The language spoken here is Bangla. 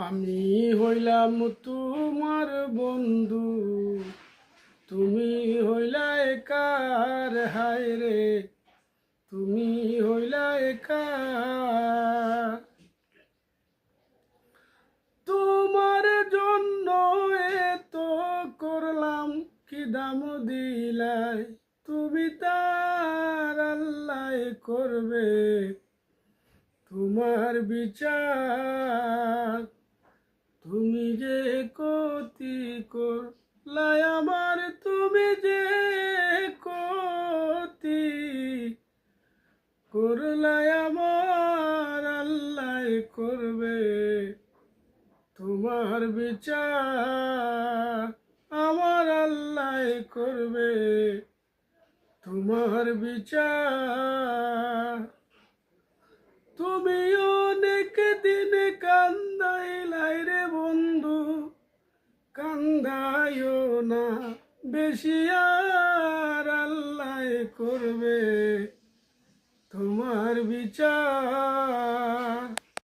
আমি হইলাম তোমার বন্ধু, তুমি হইলা একার, হায় রে তুমি হইলা একার। তোমার জন্য এত করলাম, কি দাম দিলাই তুমি তার আল্লাহ করবে তোমার বিচার। তুমি যে কতি করলাই আমার, তুমি যে কতি করলাই আমার, আল্লাহ করবে তোমার বিচার। আমার আল্লাহ করবে তোমার বিচার। তুমি অনেক দিন কান্দাইলাই রে বন্ধু, কান্দাইও না বেশি আর, আল্লাহ করবে তোমার বিচার।